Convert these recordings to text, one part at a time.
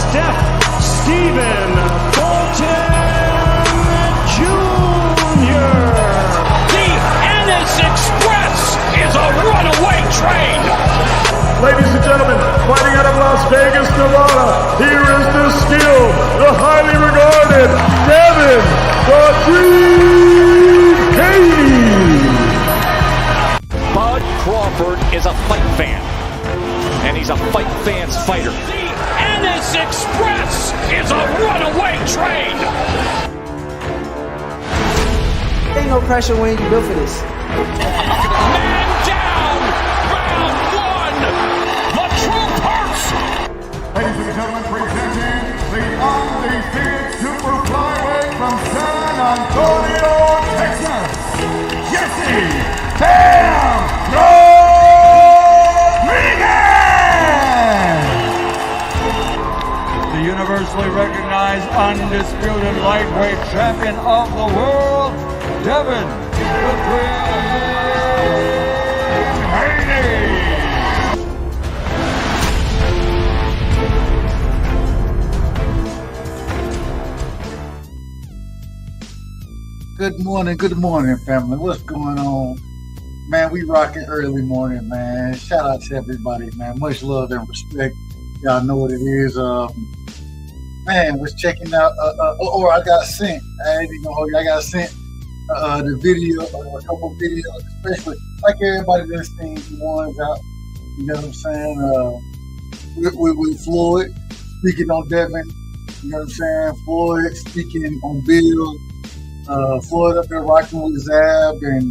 Steph Stephen Fulton Jr. The Ennis Express is a runaway train. Ladies and gentlemen, fighting out of Las Vegas, Nevada, here is the skill, the highly regarded Devin the Dream Cady. Bud Crawford is a fight fan, and he's a fight fan's fighter. The Ennis Express is a runaway train. Ain't no pressure when you built for this. Man down, round one. The truth hurts. Ladies and gentlemen, presenting the undefeated super flyweight from San Antonio, Texas, Jesse Bam Rodriguez! The universally recognized undisputed lightweight champion of the world, Devin the Dream Cady. Good morning, family. What's going on? Man, we rocking early morning, man. Shout out to everybody, man. Much love and respect. Y'all know what it is. Man, was checking out, I got sent. I ain't even gonna hold you. I got sent the video, a couple videos, especially like everybody that's seen the ones out. You know what I'm saying? With Floyd speaking on Devin. You know what I'm saying? Floyd speaking on Bill. Floyd up there rocking with Zab, and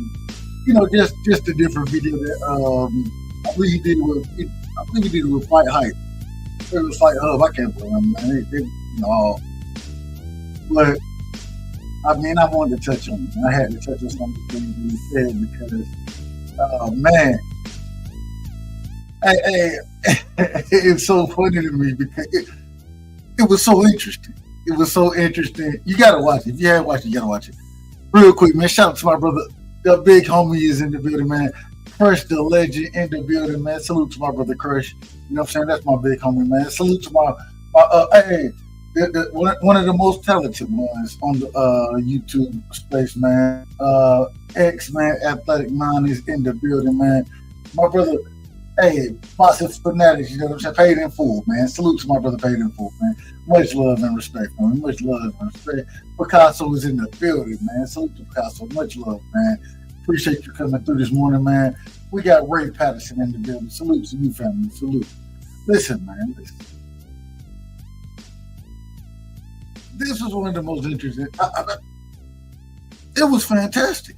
you know, just a different video that I believe he did with Fight Hype. It was Fight Hub. I can't believe him, man. You know, but I mean, I wanted to touch on it. I had to touch on some of the things he said because, man, it's so funny to me because it was so interesting. It was so interesting. You gotta watch it. If you haven't watched it, you gotta watch it. Real quick, man. Shout out to my brother. The big homie is in the building, man. Crush the legend in the building, man. Salute to my brother Crush. You know what I'm saying? That's my big homie, man. Salute to my one of the most talented ones on the YouTube space, man. X-Man Athletic Mind is in the building, man. My brother, Boxing Fanatics, you know what I'm saying? Paid in full, man. Salute to my brother Paid in full, man. Much love and respect, man. Much love and respect. Picasso is in the building, man. Salute to Picasso. Much love, man. Appreciate you coming through this morning, man. We got Ray Patterson in the building. Salute to you, family. Salute. Listen, man. Listen. This was one of the most interesting. It was fantastic.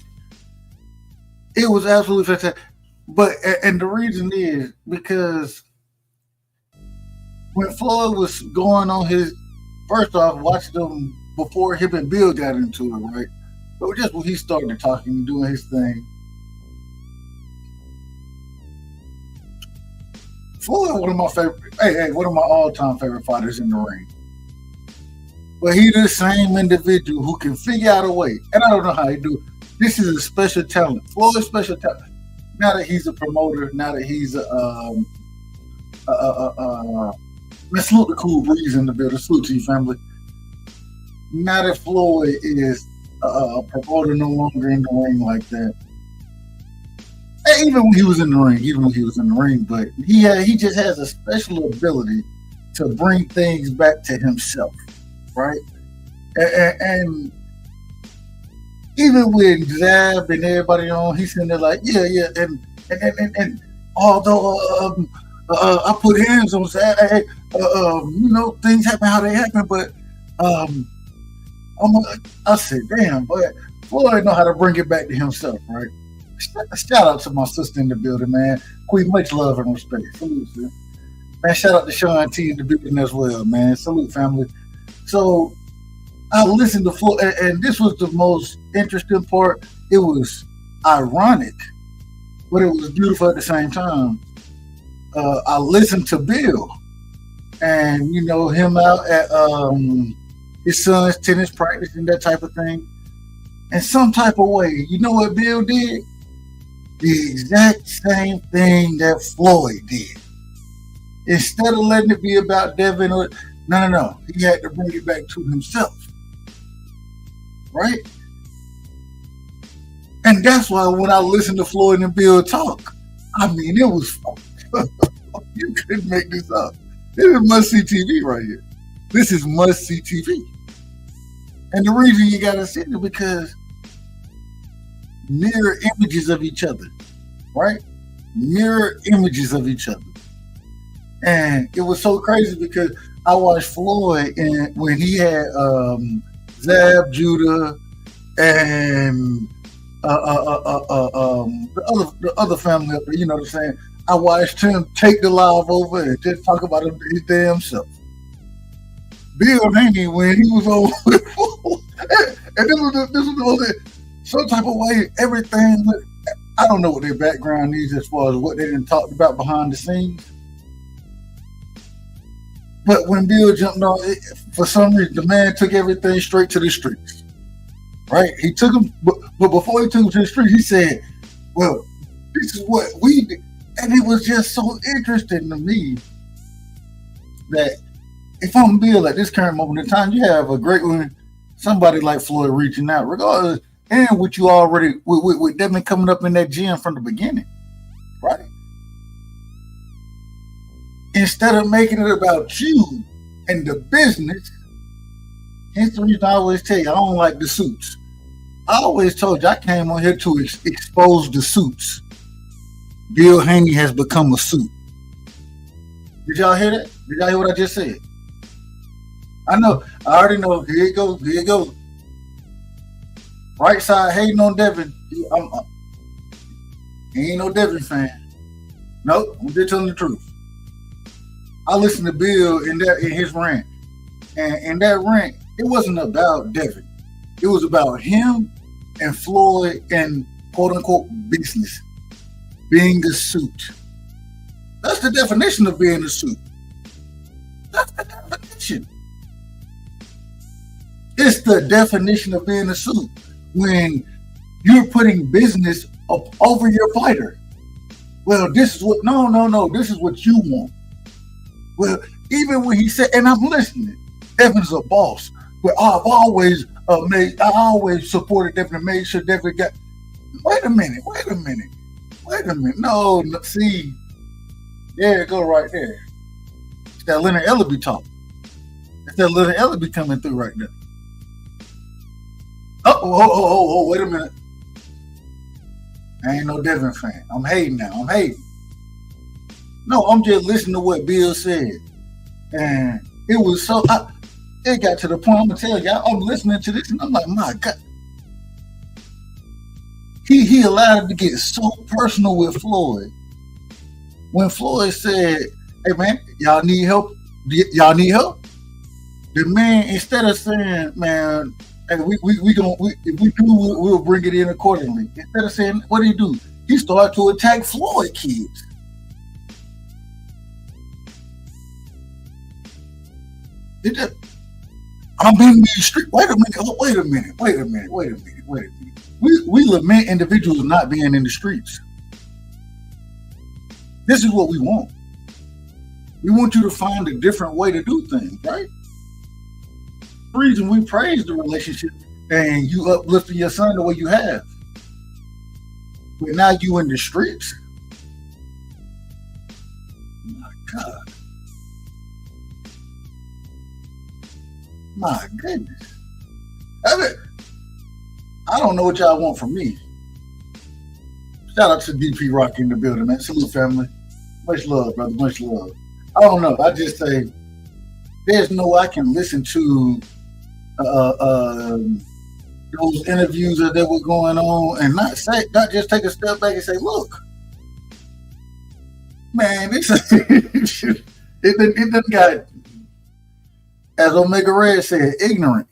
It was absolutely fantastic. But, and the reason is because when Floyd was going on his, first off, watched them before him and Bill got into it, right? But just when he started talking and doing his thing, Floyd, one of my all-time favorite fighters in the ring. But he's the same individual who can figure out a way, and I don't know how he do it. This is a special talent. Floyd's special talent. Now that he's a promoter, now that he's man, salute the Cool Breeze in the building. Salute to you, family. Now that Floyd is a promoter, no longer in the ring like that. And even when he was in the ring, but he just has a special ability to bring things back to himself, right? And even with Zab and everybody on, he's sitting there like, yeah, and although I put hands on Zab, you know, things happen how they happen, but I said, damn, but Floyd know how to bring it back to himself, right? Shout out to my sister in the building, man. Queen, much love and respect. Salute, man. Shout out to Sean T in the building as well, man. Salute, family. So I listened to Floyd, and this was the most interesting part. It was ironic, but it was beautiful at the same time. I listened to Bill, and you know him out at his son's tennis practice and that type of thing. In some type of way, you know what Bill did? The exact same thing that Floyd did. Instead of letting it be about Devin, or No. He had to bring it back to himself. Right? And that's why when I listened to Floyd and Bill talk, I mean, it was you couldn't make this up. This is must-see TV right here. This is must-see TV. And the reason you got to see it is because mirror images of each other, right? Mirror images of each other. And it was so crazy because I watched Floyd and when he had Zab, Judah, and the other family up there, you know what I'm saying? I watched him take the live over and just talk about his damn self. Bill Haney, when he was on, and this was some type of way, everything, I don't know what their background is as far as what they didn't talk about behind the scenes. But when Bill jumped on, for some reason, the man took everything straight to the streets. Right? He took him, but before he took him to the street, he said, well, this is what we did. And it was just so interesting to me that if I'm Bill at this current moment in time, you have a great one, somebody like Floyd reaching out, regardless, and what you already, with Devin coming up in that gym from the beginning, right? Instead of making it about you and the business, hence the reason I always tell you, I don't like the suits. I always told you I came on here to expose the suits. Bill Haney has become a suit. Did y'all hear that? Did y'all hear what I just said? I know. I already know. Here it goes. Here it goes. Right side hating on Devin. He ain't no Devin fan. Nope. I'm just telling the truth. I listened to Bill in his rant. And in that rant, it wasn't about Devin. It was about him and Floyd and quote unquote business. Being a suit. That's the definition of being a suit. That's the definition. It's the definition of being a suit. When you're putting business up over your fighter. Well, this is what, no, this is what you want. Well, even when he said, and I'm listening, Devin's a boss, but I've always supported Devin and made sure Devin got, wait a minute. No, see, there it go right there. It's that Leonard Ellaby talk. It's that Leonard Ellaby coming through right there. Oh, wait a minute. I ain't no Devin fan. I'm hating now. No, I'm just listening to what Bill said. And it was so, it got to the point, I'm going to tell y'all, I'm listening to this and I'm like, my God. He allowed it to get so personal with Floyd. When Floyd said, hey man, y'all need help? The man, instead of saying, man, hey, if we do, we'll bring it in accordingly. Instead of saying, what did he do? He started to attack Floyd kids. I'm in the street. Wait a minute. We lament individuals not being in the streets. This is what we want. We want you to find a different way to do things, right? The reason we praise the relationship and you uplifting your son the way you have. But now you in the streets. My God. My goodness. I don't know what y'all want from me. Shout out to DP Rocky in the building, man. Salute, family. Much love, brother. Much love. I don't know. I just say there's no way I can listen to those interviews that were going on and not just take a step back and say, look, man, it done got, as Omega Red said, ignorant.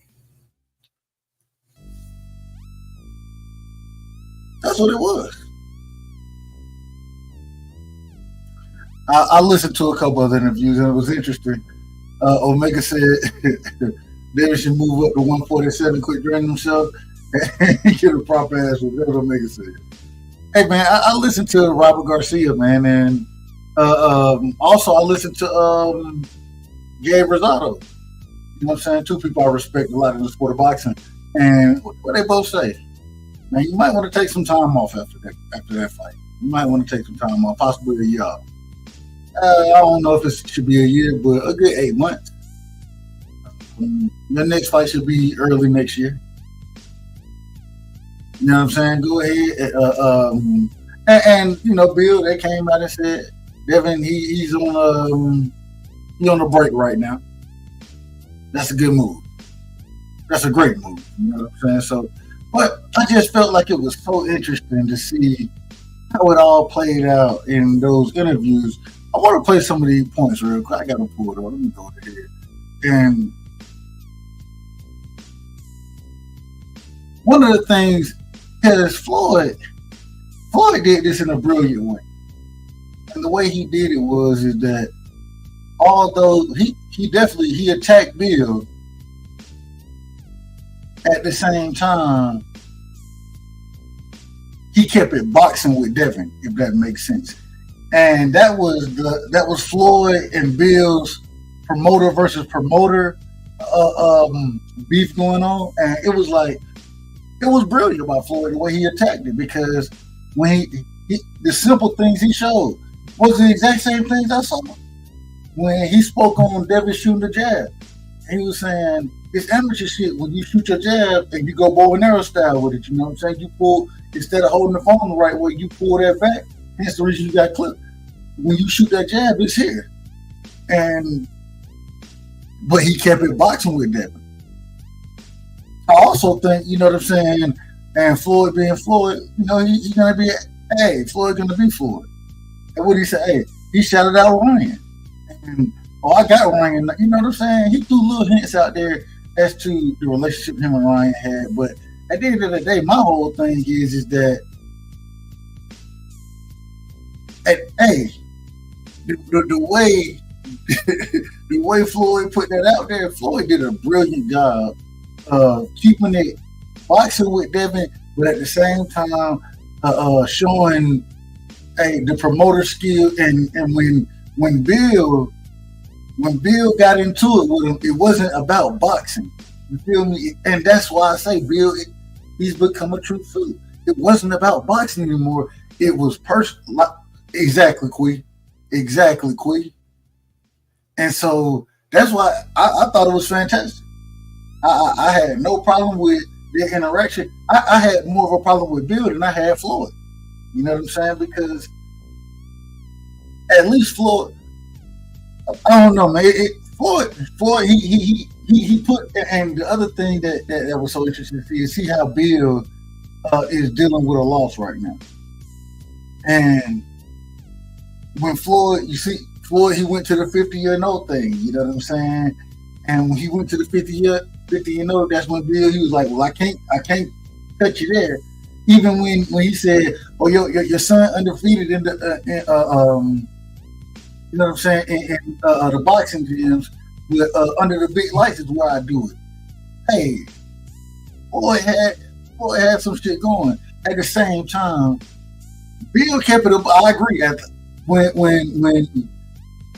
That's what it was. I listened to a couple of interviews and it was interesting. Omega said David should move up to 147, quit draining himself, and get a proper ass with what Omega said. Hey man, I listened to Robert Garcia, man, and also I listened to Gabe Rosado. You know what I'm saying? Two people I respect a lot in the sport of boxing. And what they both say, man, you might want to take some time off after that fight. You might want to take some time off, possibly a year off. I don't know if it should be a year, but a good 8 months. Your next fight should be early next year. You know what I'm saying? Go ahead. And you know, Bill, they came out and said, Devin, he's on a break right now. That's a good move. That's a great move. You know what I'm saying? So, but I just felt like it was so interesting to see how it all played out in those interviews. I want to play some of these points real quick. I got to pull it on. Let me go ahead. And one of the things is Floyd did this in a brilliant way. And the way he did it is that although he attacked Bill, at the same time he kept it boxing with Devin, if that makes sense. And that was Floyd and Bill's promoter versus promoter beef going on, and it was brilliant by Floyd the way he attacked it, because when he the simple things he showed was the exact same things I saw when he spoke on Devin shooting the jab. He was saying it's amateur shit when you shoot your jab and you go bow and arrow style with it. You know what I'm saying? You pull, instead of holding the phone the right way, you pull that back. That's the reason you got clipped. When you shoot that jab, it's here. But he kept it boxing with Devin. I also think, you know what I'm saying, and Floyd being Floyd, you know, he's gonna be, Floyd gonna be Floyd. And what he said, he shouted out Ryan. And I got Ryan, you know what I'm saying? He threw little hints out there as to the relationship him and Ryan had. But at the end of the day, my whole thing is that the way Floyd put that out there, Floyd did a brilliant job of keeping it boxing with Devin, but at the same time showing the promoter skill. And when Bill got into it with him, it wasn't about boxing. You feel me? And that's why I say Bill, he's become a true fool. It wasn't about boxing anymore. It was personal. Exactly, Quee. And so that's why I thought it was fantastic. I had no problem with the interaction. I had more of a problem with Bill than I had Floyd. You know what I'm saying? Because at least Floyd, I don't know, man. Floyd, he put, and the other thing that was so interesting to see how Bill is dealing with a loss right now. And when Floyd, you see, Floyd, he went to the 50-0 thing, you know what I'm saying? And when he went to the 50-0, that's when Bill, he was like, well, I can't cut you there. Even when he said, oh, your son undefeated in the you know what I'm saying, in the boxing gyms, with, under the big lights is where I do it. Hey, Floyd had some shit going. At the same time, Bill kept it up. I agree.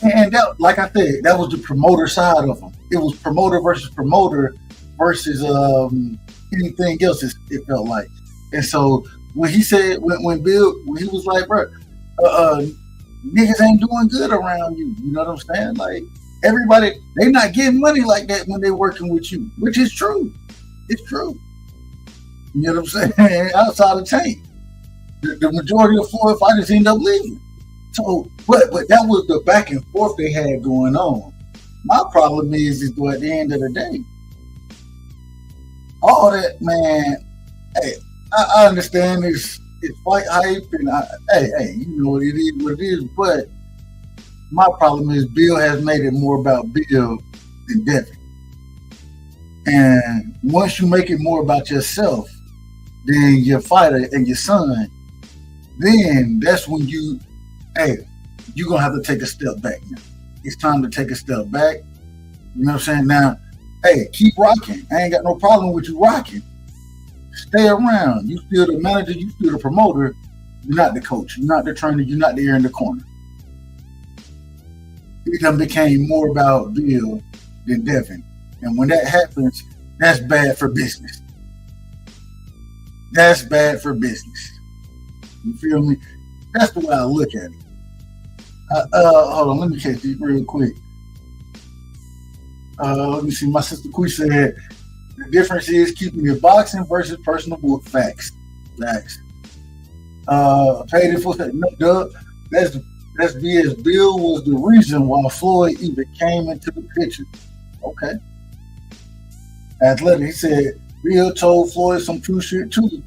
And that, like I said, that was the promoter side of him. It was promoter versus anything else. It felt like. And so when he said, when he was like, bro, niggas ain't doing good around you. You know what I'm saying? Like, everybody, they not getting money like that when they working with you, which is true. It's true. You know what I'm saying? Outside of Tank, the majority of Floyd fighters end up leaving. So, but that was the back and forth they had going on. My problem is at the end of the day, all that, man. Hey, I understand it's fight hype, and you know it is what it is. But my problem is Bill has made it more about Bill than Devin. And once you make it more about yourself than your fighter and your son, then that's when you're gonna have to take a step back now. It's time to take a step back. You know what I'm saying? Now, keep rocking. I ain't got no problem with you rocking. Stay around. You still the manager, you still the promoter. You're not the coach. You're not the trainer. You're not there in the corner. it done became more about Bill than Devin. And when that happens, that's bad for business. That's bad for business. You feel me? That's the way I look at it. Hold on, let me catch these real quick. Let me see. My sister Kui said the difference is keeping your boxing versus personal book. Facts. Paid it for that. No, Doug. That's BS. Bill was the reason why Floyd even came into the picture. Okay. Athletic. He said Bill told Floyd some true shit too,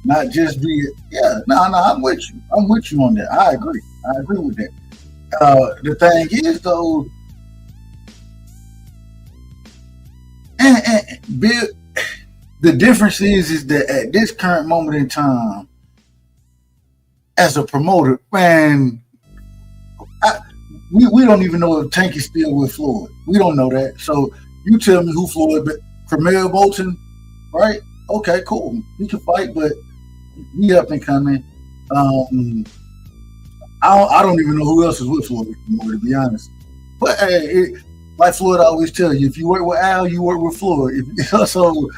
not just be. Yeah. No. I'm with you. I'm with you on that. I agree with that. The thing is though. And Bill, the difference is that at this current moment in time, as a promoter, man, we don't even know if Tank is still with Floyd. We don't know that. So you tell me who Floyd, but Cromwell Bolton, right? Okay, cool. He can fight, but he up and coming. I don't even know who else is with Floyd anymore, to be honest. But hey, like Floyd always tell you, if you work with Al, you work with Floyd. So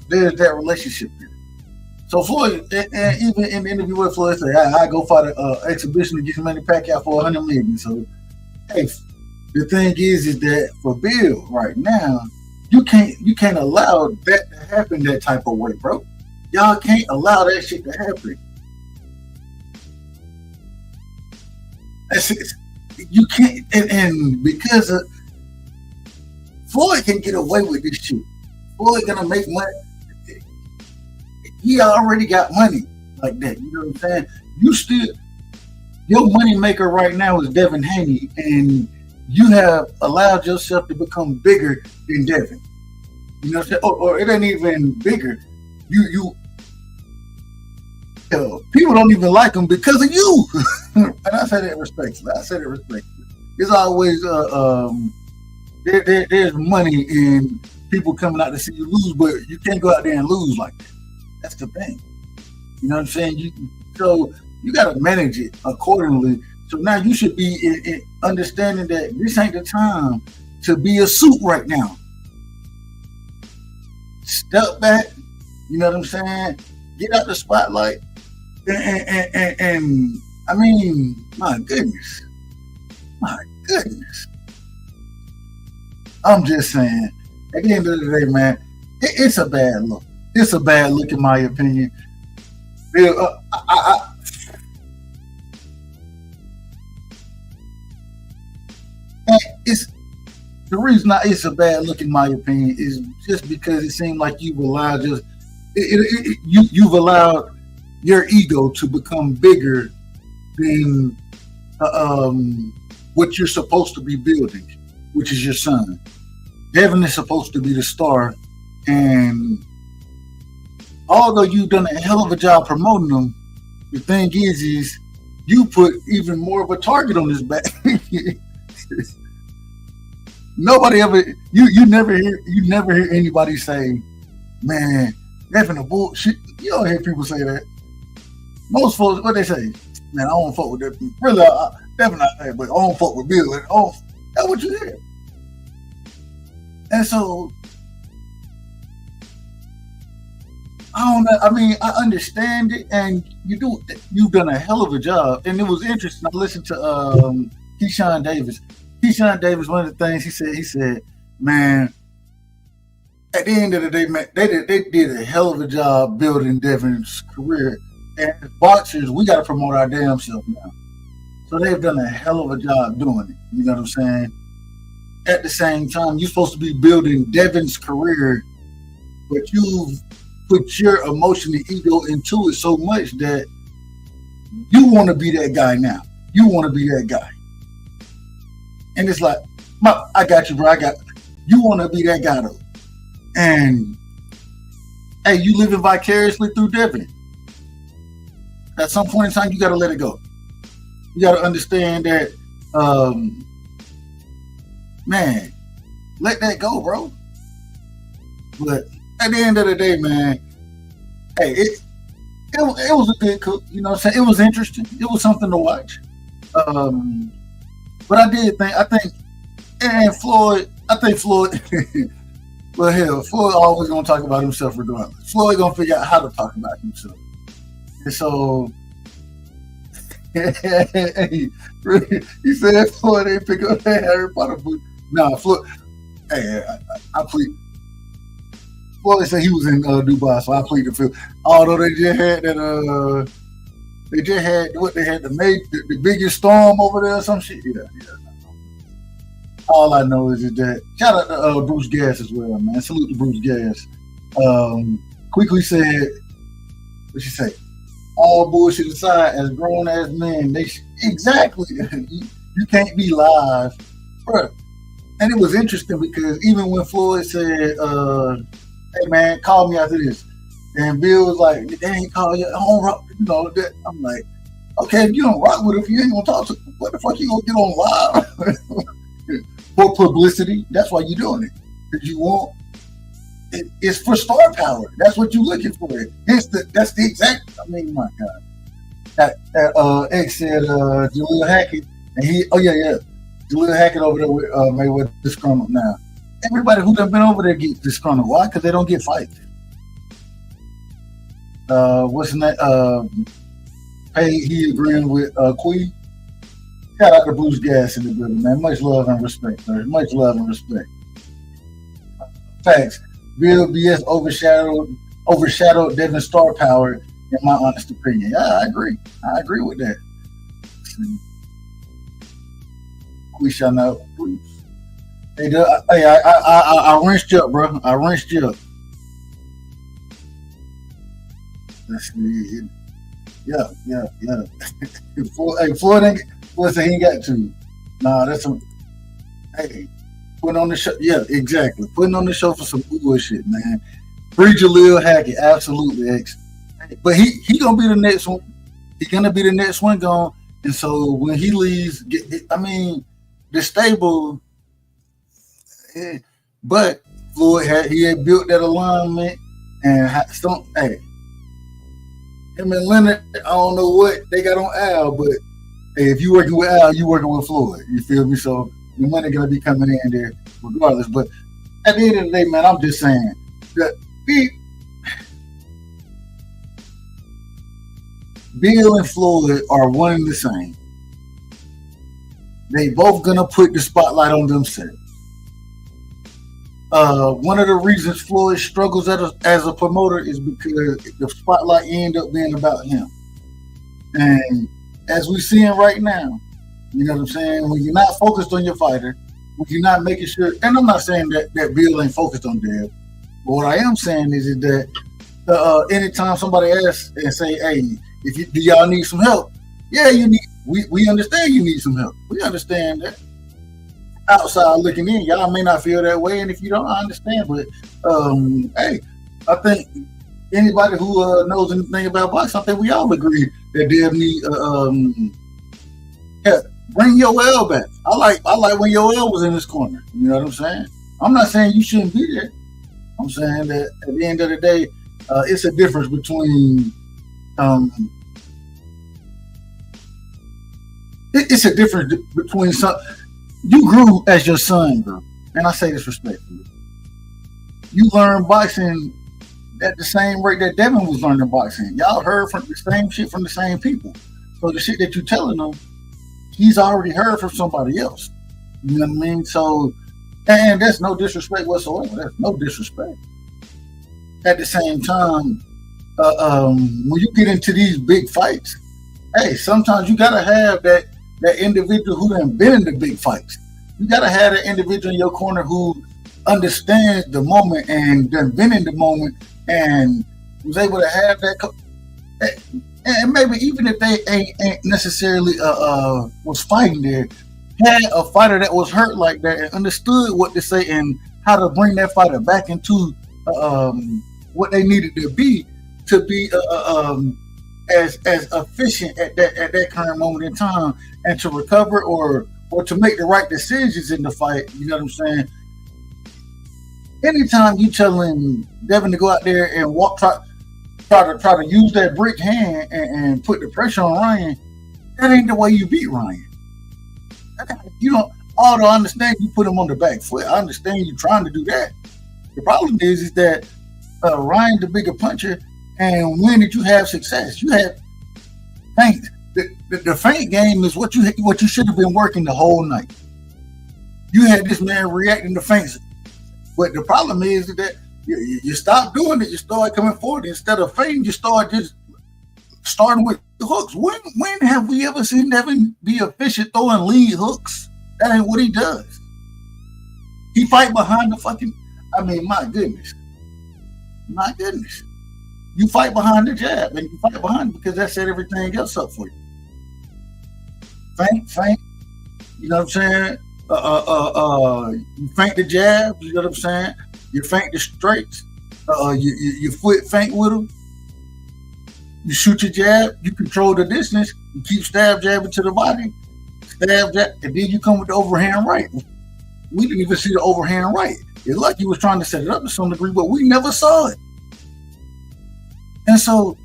there's that relationship there. So Floyd, and even in the interview with Floyd, say, I go fight an exhibition against Manny Pacquiao for $100 million. So, hey, the thing is that for Bill right now, you can't allow that to happen that type of way, bro. Y'all can't allow that shit to happen. You can't, and because of Floyd can get away with this shit. Floyd gonna make money. He already got money like that. You know what I'm saying? Your money maker right now is Devin Haney, and you have allowed yourself to become bigger than Devin. You know what I'm saying? Or it ain't even bigger. People don't even like him because of you. And I say that respectfully. It's always there's money in people coming out to see you lose, but you can't go out there and lose like that. That's the thing. You know what I'm saying? So you got to manage it accordingly. So now you should be in understanding that this ain't the time to be a suit right now. Step back. You know what I'm saying? Get out the spotlight. And I mean, my goodness. I'm just saying, at the end of the day, man, it's a bad look. It's a bad look in my opinion. It's the reason it's a bad look in my opinion is just because it seemed like you've allowed you've allowed your ego to become bigger than what you're supposed to be building, which is your son. Devin is supposed to be the star, and although you've done a hell of a job promoting him, the thing is you put even more of a target on his back. Nobody ever you never hear anybody say, man, Devin a bullshit. You don't hear people say that. Most folks, what they say, man, I don't fuck with that. Really, Devin not that, but I don't fuck with Bill. That's what you hear. And so, I don't know. I mean, I understand it, and you've done a hell of a job. And it was interesting. I listened to Keyshawn Davis. Keyshawn Davis, one of the things he said, man, at the end of the day, man, they did a hell of a job building Devin's career. And as boxers, we got to promote our damn self now. So they've done a hell of a job doing it. You know what I'm saying? At the same time, you're supposed to be building Devin's career, but you've put your emotion and ego into it so much that you want to be that guy now. You want to be that guy. And it's like, I got you, bro. You want to be that guy, though. And, hey, you living vicariously through Devin. At some point in time, you got to let it go. You got to understand that, man, let that go, bro. But at the end of the day, man, hey, it was a good cook. You know what I'm saying? It was interesting. It was something to watch. But I think, and Floyd, well, hell, Floyd always gonna talk about himself regardless. Floyd gonna figure out how to talk about himself. And so, hey, he said Floyd ain't pick up that Harry Potter book. Nah, Floyd, hey, I plead. Floyd said he was in Dubai, so I plead the fifth. Although they just had that, the biggest storm over there or some shit. Yeah. All I know is that shout out to Bruce Gass as well, man. Salute to Bruce Gass. Quickly said, what she say? All bullshit aside, as grown ass men, exactly. You can't be live, bro. And it was interesting because even when Floyd said, "Hey man, call me after this," and Bill was like, "They ain't call you. I don't rock," that. I'm like, okay, if you don't rock with it, if you ain't gonna talk to, what the fuck you gonna get on live? For publicity, that's why you're doing it. Because you want it's for star power. That's what you're looking for. That's the exact. I mean, my God. X said Jaleel Hackett, and Jaleel Hackett over there with Mayweather disgruntled now. Everybody who done been over there gets disgruntled. Why? Because they don't get fights. What's in that? He agreeing with Quee. Shout out to Bruce Gass in the building, man. Much love and respect, man. Much love and respect. Facts. Bill BS overshadowed Devin's star power, in my honest opinion. Yeah, I agree. I agree with that. We shall not Bruce. Hey, I rinsed you up, bro. I rinsed you up. Let's see. Yeah. Floyd ain't. What's he ain't got to? Nah, that's some. Hey, putting on the show. Yeah, exactly. Putting on the show for some bullshit, man. Free Jaleel Hackett, absolutely. X. But he gonna be the next one. He's gonna be the next one gone. And so when he leaves, the stable. But Floyd had built that alignment and him and Leonard. I don't know what they got on Al, but. Hey, if you working with Al, you working with Floyd. You feel me? So the money gonna be coming in there regardless. But at the end of the day, man, I'm just saying that Bill and Floyd are one and the same. They both gonna put the spotlight on themselves. One of the reasons Floyd struggles as a promoter is because the spotlight end up being about him. And as we're seeing right now, you know what I'm saying? When you're not focused on your fighter, when you're not making sure, and I'm not saying that Bill ain't focused on Dev, but what I am saying is that anytime somebody asks and say, "Hey, do y'all need some help?" Yeah, we understand you need some help. We understand that. Outside looking in, y'all may not feel that way, and if you don't, I understand. But hey, I think anybody who knows anything about boxing, I think we all agree that Dev need bring Yoel back. I like when Yoel was in this corner. You know what I'm saying? I'm not saying you shouldn't be there. I'm saying that at the end of the day, it's a difference between it's a difference between some. You grew as your son grew, and I say this respectfully. You learned boxing at the same rate that Devin was learning boxing. Y'all heard from the same shit from the same people. So the shit that you're telling him, he's already heard from somebody else. You know what I mean? So, and that's no disrespect whatsoever. That's no disrespect. At the same time, when you get into these big fights, hey, sometimes you gotta have that individual who done been in the big fights. You gotta have that individual in your corner who understands the moment and done been in the moment and was able to have that. And maybe even if they ain't necessarily was fighting there, had a fighter that was hurt like that and understood what to say and how to bring that fighter back into what they needed to be as efficient at that current moment in time and to recover or to make the right decisions in the fight. You know what I'm saying? Anytime you telling Devin to go out there and try to use that brick hand and put the pressure on Ryan, that ain't the way you beat Ryan. You know, although I understand you put him on the back foot, I understand you trying to do that. The problem is that Ryan the bigger puncher, and when did you have success? You had feint. The feint game is what you should have been working the whole night. You had this man reacting to feints, but the problem is that you stop doing it. You start coming forward instead of feinting. You start just starting with the hooks. When have we ever seen Devin be efficient throwing lead hooks? That ain't what he does. He fight behind the fucking. I mean, my goodness. You fight behind the jab, and you fight behind it because that set everything else up for you. Feint. You know what I'm saying? You feint the jab. You know what I'm saying? You feint the straights. You foot feint with them. You shoot your jab. You control the distance. You keep jabbing to the body. Jab, and then you come with the overhand right. We didn't even see the overhand right. It's like you was trying to set it up to some degree, but we never saw it. And so,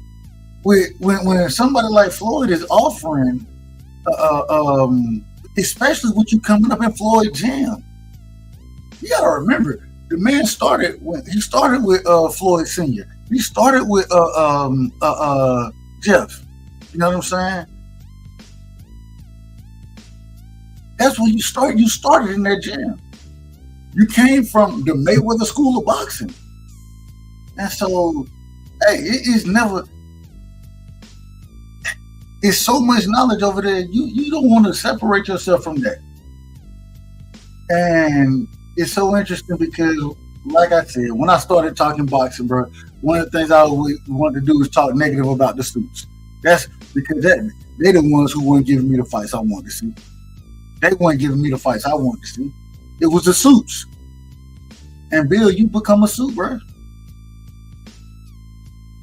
when somebody like Floyd is offering, especially with you coming up in Floyd Jam, you gotta remember the man started with Floyd Sr. He started with Jeff. You know what I'm saying? That's when you start. You started in that jam. You came from the Mayweather School of Boxing, and so, hey, it is never. It's so much knowledge over there. You don't want to separate yourself from that, and it's so interesting because, like I said, when I started talking boxing, bro, one of the things I always wanted to do was talk negative about the suits. That's because they're the ones who weren't giving me the fights I wanted to see. They weren't giving me the fights I wanted to see. It was the suits. And Bill, you become a suit, bro.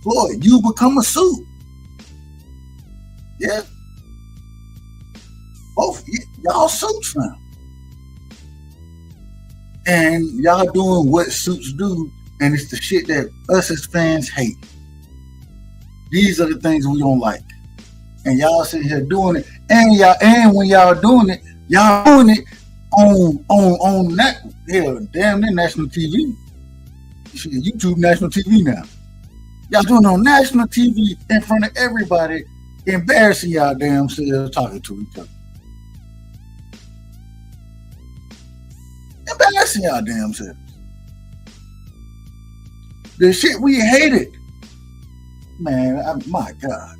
Floyd, you become a suit. Yeah. Both y'all suits now. And y'all doing what suits do, and it's the shit that us as fans hate. These are the things we don't like. And y'all sitting here doing it. And when y'all doing it on that, damn near national TV. Shit, YouTube national TV now. Y'all doing it on national TV in front of everybody, embarrassing y'all damn selves talking to each other. Embarrassing y'all damn selves. The shit we hated. Man, my God.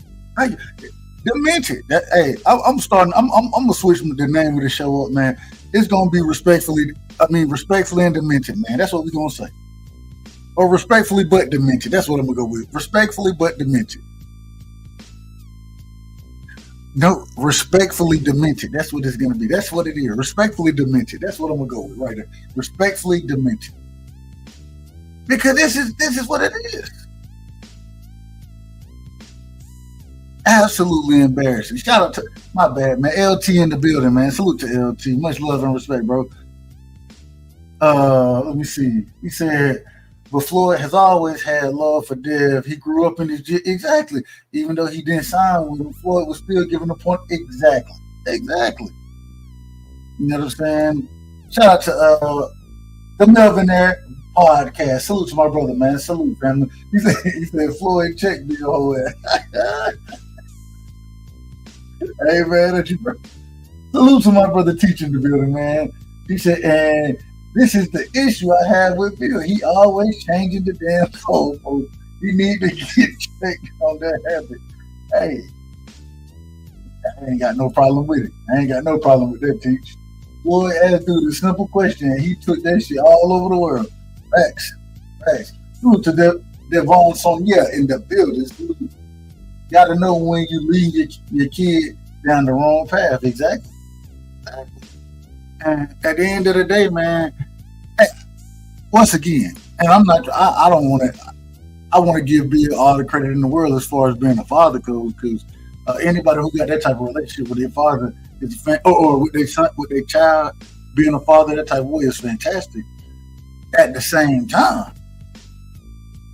Demented. Hey, I'm gonna switch the name of the show up, man. It's gonna be respectfully and demented, man. That's what we're gonna say. Or respectfully but demented. That's what I'm gonna go with. Respectfully but demented. No, respectfully demented. That's what it's gonna be. That's what it is. Respectfully demented. That's what I'm gonna go with right there. Respectfully demented. Because this is what it is. Absolutely embarrassing. Shout out to my bad, man. LT in the building, man. Salute to LT. Much love and respect, bro. Let me see. He said, but Floyd has always had love for Dev. He grew up in his gym. Exactly. Even though he didn't sign with him, Floyd was still giving the point. Exactly. You know what I'm saying? Shout out to the Melvin Air podcast. Salute to my brother, man. Salute, family. He said Floyd check me your whole ass. Hey, man, salute to my brother teaching the building, man. He said, and this is the issue I have with Bill. He always changing the damn code, folks. He need to get checked on that habit. Hey, I ain't got no problem with it. I ain't got no problem with that, Teach. Boy asked dude a simple question, and he took that shit all over the world. Facts. Salute to Devon Sonia in the building. Got to know when you lead your kid down the wrong path. Exactly. And at the end of the day, man, hey, once again, and I don't want to. I want to give Bill all the credit in the world as far as being a father goes, because anybody who got that type of relationship with their father is or with their son, with their child, being a father that type of way is fantastic. At the same time,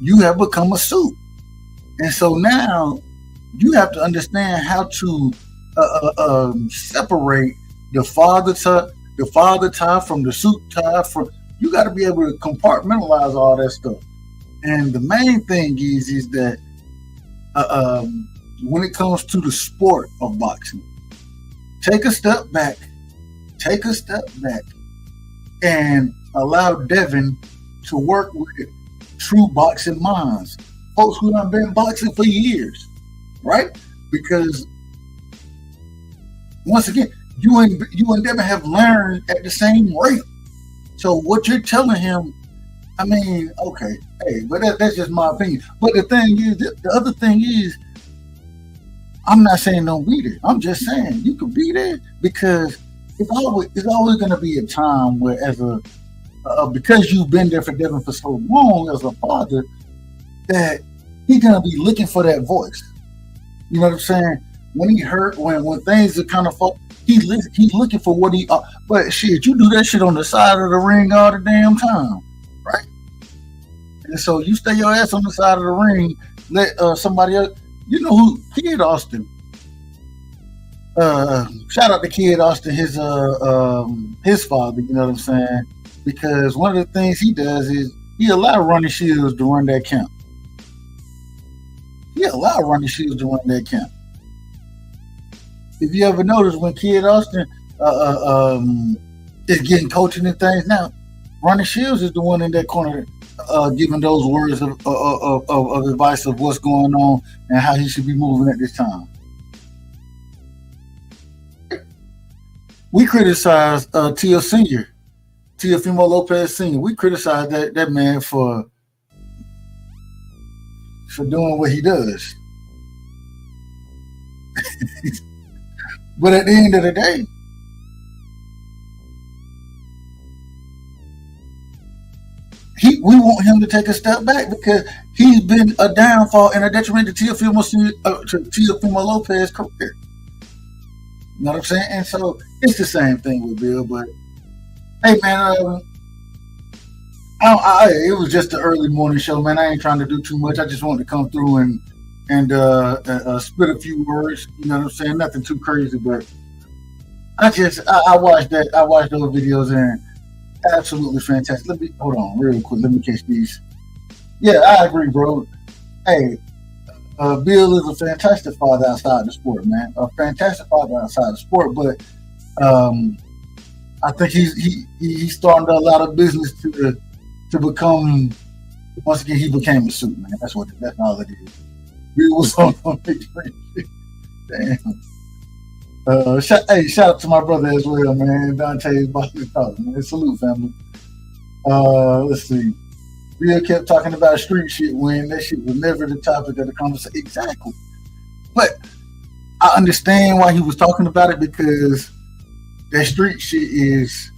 you have become a suit, and so now you have to understand how to separate the father tie from the suit tie from. You got to be able to compartmentalize all that stuff. And the main thing is that when it comes to the sport of boxing, take a step back, and allow Devin to work with true boxing minds, folks who have been boxing for years, right? Because once again, you and Devin have learned at the same rate. So what you're telling him, I mean, okay, hey, but that's just my opinion. But the thing is, the other thing is, I'm not saying don't be there. I'm just saying you could be there because it's always going to be a time where, as because you've been there for Devin for so long as a father, that he's going to be looking for that voice. You know what I'm saying? When he hurt, when things are kind of fall, he's looking for what he. But shit, you do that shit on the side of the ring all the damn time, right? And so you stay your ass on the side of the ring. Let somebody else. You know who? Kid Austin. Shout out to Kid Austin, his father. You know what I'm saying? Because one of the things he does is he allow Ronnie Shields to run that camp. If you ever notice when Kid Austin is getting coaching and things now, Ronnie Shields is the one in that corner giving those words of advice of what's going on and how he should be moving at this time. We criticize Teofimo Lopez Sr. We criticize that man for doing what he does. But at the end of the day, we want him to take a step back because he's been a downfall and a detriment to Teofimo Lopez's career. You know what I'm saying? And so it's the same thing with Bill. But hey, man, it was just an early morning show, man. I ain't trying to do too much. I just wanted to come through and spit a few words. You know what I'm saying? Nothing too crazy, but I watched that. I watched those videos and absolutely fantastic. Hold on real quick. Let me catch these. Yeah, I agree, bro. Hey, Bill is a fantastic father outside the sport, man. A fantastic father outside the sport, but I think he's starting to allow the business to become. Once again, he became a suit, man. That's all it is. Bill was on big screen. Damn. Shout out to my brother as well, man. Dante's boxing talk, man. Salute, family. Let's see. Bill kept talking about street shit when that shit was never the topic of the conversation. Exactly. But I understand why he was talking about it because that street shit is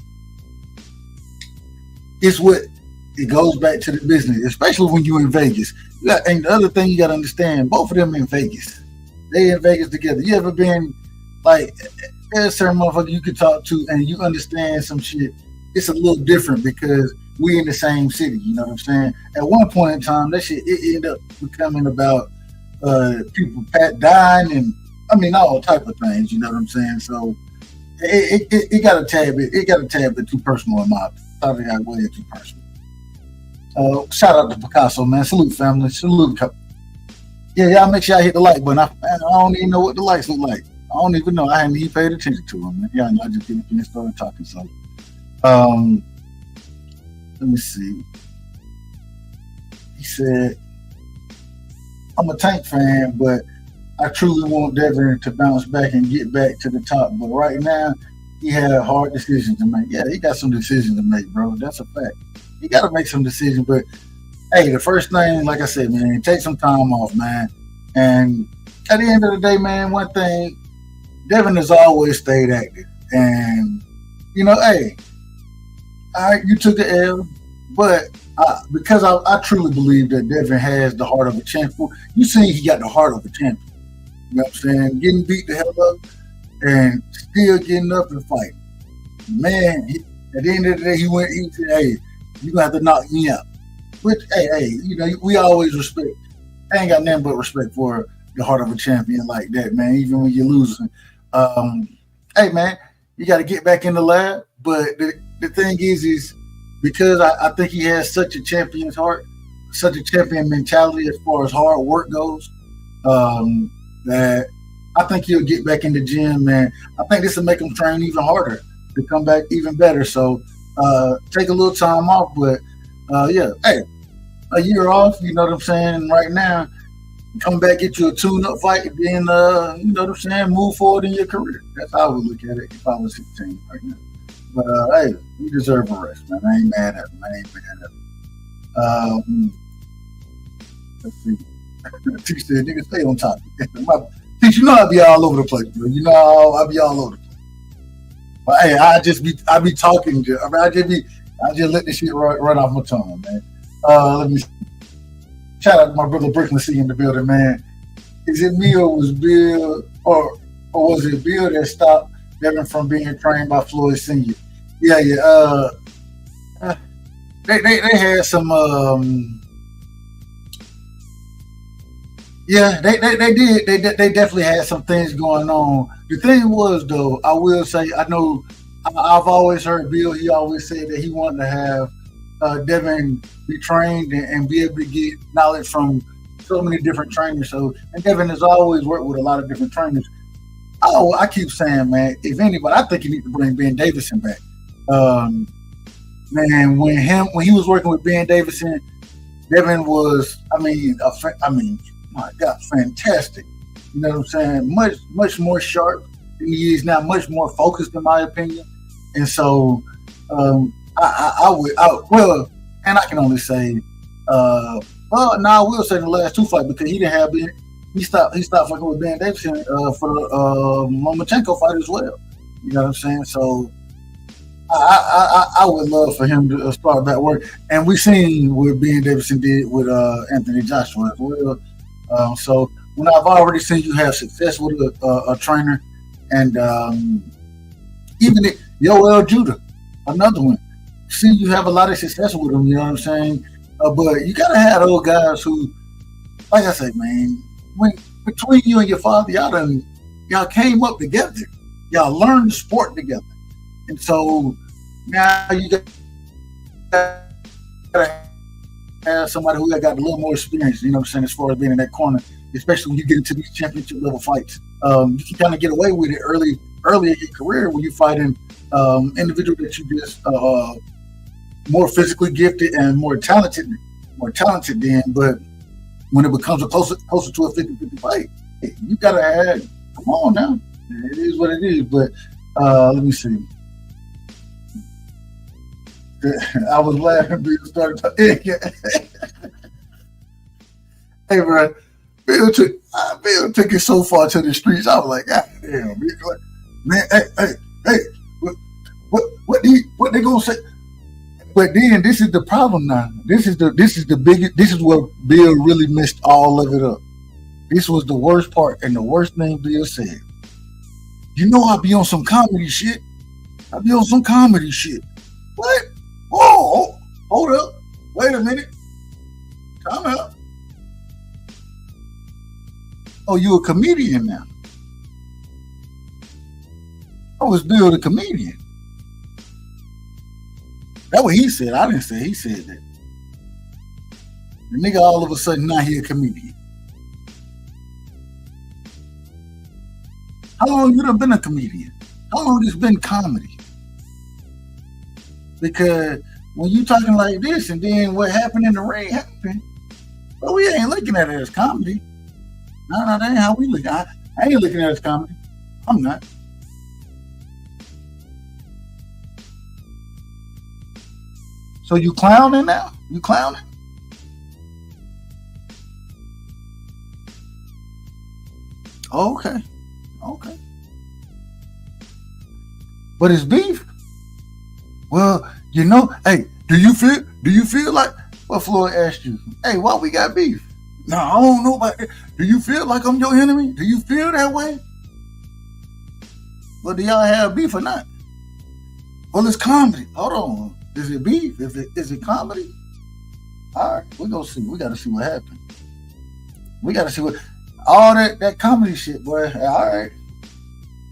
what it goes back to the business, especially when you're in Vegas. And the other thing you got to understand, both of them in Vegas. They in Vegas together. You ever been like, there's a certain motherfucker you could talk to and you understand some shit. It's a little different because we in the same city, you know what I'm saying? At one point in time, that shit, it ended up becoming about people dying and, I mean, all type of things, you know what I'm saying? So it got a tad bit too personal in my opinion. I thought it got way too personal. Shout out to Picasso, man. Salute, family. Salute. Yeah, y'all make sure I hit the like button. I don't even know what the likes look like. I don't even know. I hadn't even paid attention to them, man. Yeah, I just didn't start talking. So, let me see. He said, I'm a Tank fan, but I truly want Devin to bounce back and get back to the top. But right now, he had a hard decision to make. Yeah, he got some decisions to make, bro. That's a fact. He got to make some decisions. But, hey, the first thing, like I said, man, take some time off, man. And at the end of the day, man, one thing, Devin has always stayed active. And, you know, hey, all right, you took the L, but because I truly believe that Devin has the heart of a champion. You see, he got the heart of a champion. You know what I'm saying? Getting beat the hell up and still getting up and fighting. Man, at the end of the day, he said, hey, you're going to have to knock me out. Which, hey, you know, we always respect. I ain't got nothing but respect for the heart of a champion like that, man, even when you're losing. Hey, man, you got to get back in the lab. But the thing is because I think he has such a champion's heart, such a champion mentality as far as hard work goes, that I think he'll get back in the gym, and I think this will make him train even harder to come back even better. So take a little time off, but yeah, hey, a year off, you know what I'm saying? Right now, come back, get you a tune-up fight, and then, you know what I'm saying, move forward in your career. That's how I would look at it if I was 16 right now. But, hey, you deserve a rest, man. I ain't mad at him. Let's see. T said, nigga, stay on topic. Teach, you know I be all over the place, bro. You know I be all over the place. But, hey, I be talking. I just let this shit run off my tongue, man. Let me see. Shout out to my brother Brooklyn C in the building, man. Is it me or was Bill or was it Bill that stopped Devin from being trained by Floyd Sr.? Yeah. They had some yeah, they did. They definitely had some things going on. The thing was, though, I will say, I know I've always heard Bill, he always said that he wanted to have Devin be trained and be able to get knowledge from so many different trainers. So, and Devin has always worked with a lot of different trainers. Oh, I keep saying, man, if anybody, I think you need to bring Ben Davison back. Man, when he was working with Ben Davison, Devin was, my God, fantastic. You know what I'm saying? Much more sharp than he is now, much more focused, in my opinion. And so, I would, and I can only say, I will say the last two fights, because he didn't have Ben. He stopped fucking with Ben Davison for the Lomachenko fight as well. You know what I'm saying? So I would love for him to start that work. And we've seen what Ben Davison did with Anthony Joshua as well. So when I've already seen you have success with a trainer, and even Yoel Judah, another one. See, you have a lot of success with them, you know what I'm saying? But you gotta have those guys who, like I say, man, when between you and your father, y'all came up together, y'all learned the sport together, and so now you gotta have somebody who got a little more experience, you know what I'm saying, as far as being in that corner, especially when you get into these championship level fights. You can kind of get away with it early in your career when you're fighting individuals that you just more physically gifted and more talented than, but when it becomes closer to a 50-50 fight, you gotta have, come on now. It is what it is. But let me see. I was laughing. Bill started talking. Hey, bro, Bill took it so far to the streets. I was like, God damn, man, hey, what they gonna say? But then this is the problem now. This is the biggest. This is where Bill really messed all of it up. This was the worst part, and the worst thing Bill said. You know, I be on some comedy shit. What? Whoa, hold up. Wait a minute. Time out. Oh, you a comedian now? Oh, it's Bill the comedian. That's what he said. I didn't say he said that. The nigga all of a sudden now he a comedian. How long you done been a comedian? How long this been comedy? Because when you talking like this and then what happened in the ring happened, well, we ain't looking at it as comedy. No, that ain't how we look. I ain't looking at it as comedy. I'm not. So you clowning now? You clowning? Okay. But it's beef. Well, you know, hey, do you feel like what Floyd asked you? Hey, why we got beef? No, I don't know about that. Do you feel like I'm your enemy? Do you feel that way? Well, do y'all have beef or not? Well, it's comedy. Hold on. Is it beef? Is it comedy? All right, we're gonna see. We gotta see what happened. We gotta see what all that comedy shit, boy. All right.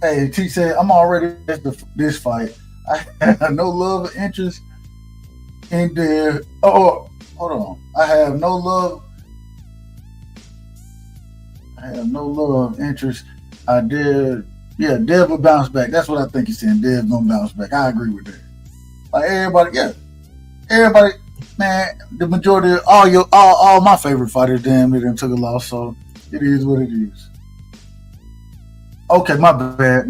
Hey, T said, I'm already at this fight. I have no love or interest in the. Oh, hold on. I have no love, interest. I did. Yeah, Dev will bounce back. That's what I think he's saying. Dev gonna bounce back. I agree with that. Like everybody, man. The majority of all my favorite fighters, damn, they done took a loss. So it is what it is. Okay, my bad.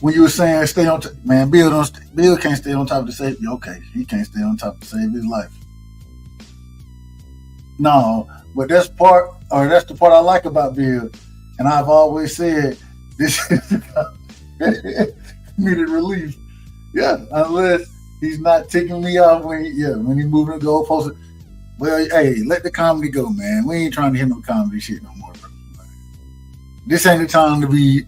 When you were saying stay on, man, Bill can't stay on top to save. Okay, he can't stay on top to save his life. No, but that's the part I like about Bill, and I've always said this is immediate relief. Yeah, unless he's not ticking me off when he's moving the goalposts. Well, hey, let the comedy go, man. We ain't trying to hear no comedy shit no more, bro. This ain't the time to be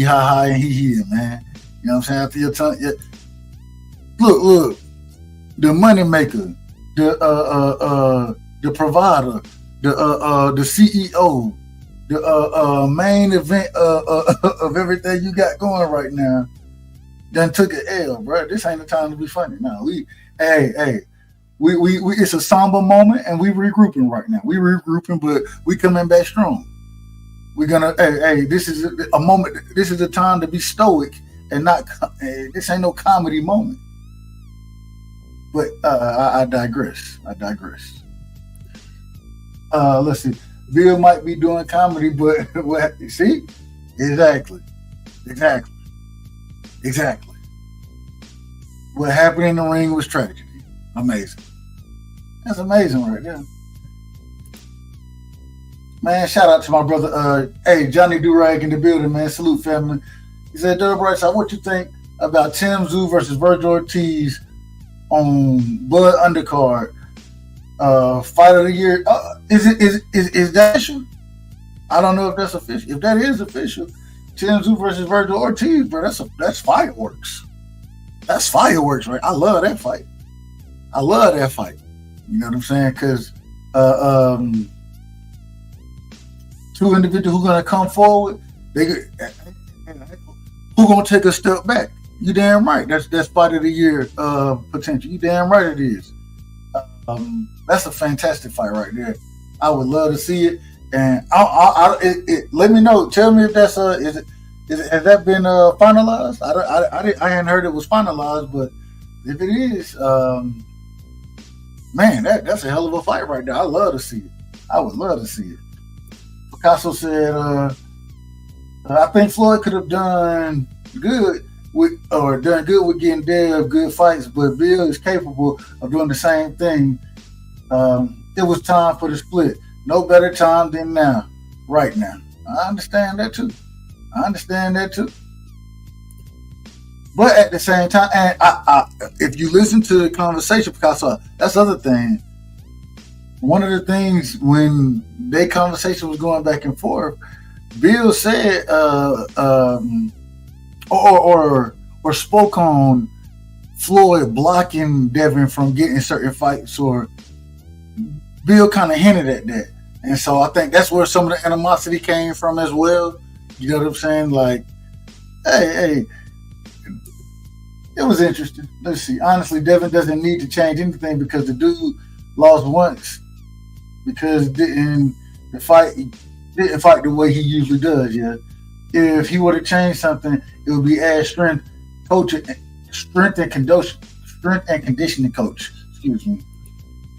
high and he, man. You know what I'm saying? After your time, yeah. Look, the money maker, the provider, the CEO, the main event of everything you got going right now, done took an L, bro. This ain't the time to be funny. No, we it's a somber moment, and we regrouping right now. We regrouping, but we coming back strong. We're gonna, this is a moment. This is a time to be stoic and not. This ain't no comedy moment. But I digress. Let's see. Bill might be doing comedy, but see, exactly. What happened in the ring was tragedy. Amazing. That's amazing right there. Man, shout out to my brother, Johnny Durag in the building, man. Salute, family. He said, Dirk Brightside, what you think about Tim Tszyu versus Virgil Ortiz on Blood Undercard? Fight of the year. Is that official? I don't know if that's official. If that is official, Tim Tszyu versus Virgil Ortiz, bro, that's fireworks. That's fireworks, right? I love that fight. You know what I'm saying? Because two individuals who are gonna come forward, who gonna take a step back? You damn right. That's fight of the year potential. You damn right it is. That's a fantastic fight right there. I would love to see it, and let me know. Tell me if that's has that been finalized? I hadn't heard it was finalized, but if it is, man, that's a hell of a fight right there. I love to see it. I would love to see it. Picasso said, I think Floyd could have done good with getting Dev good fights, but Bill is capable of doing the same thing. It was time for the split. No better time than now, right now. I understand that too. But at the same time, and if you listen to the conversation, Picasso, that's the other thing. One of the things when their conversation was going back and forth, Bill said, or spoke on Floyd blocking Devin from getting certain fights, or Bill kind of hinted at that. And so I think that's where some of the animosity came from as well. You know what I'm saying? Like, hey, it was interesting. Let's see. Honestly, Devin doesn't need to change anything because the dude lost once because didn't fight the way he usually does. Yeah. If he would have changed something, it would be add strength and conditioning coach. Excuse me.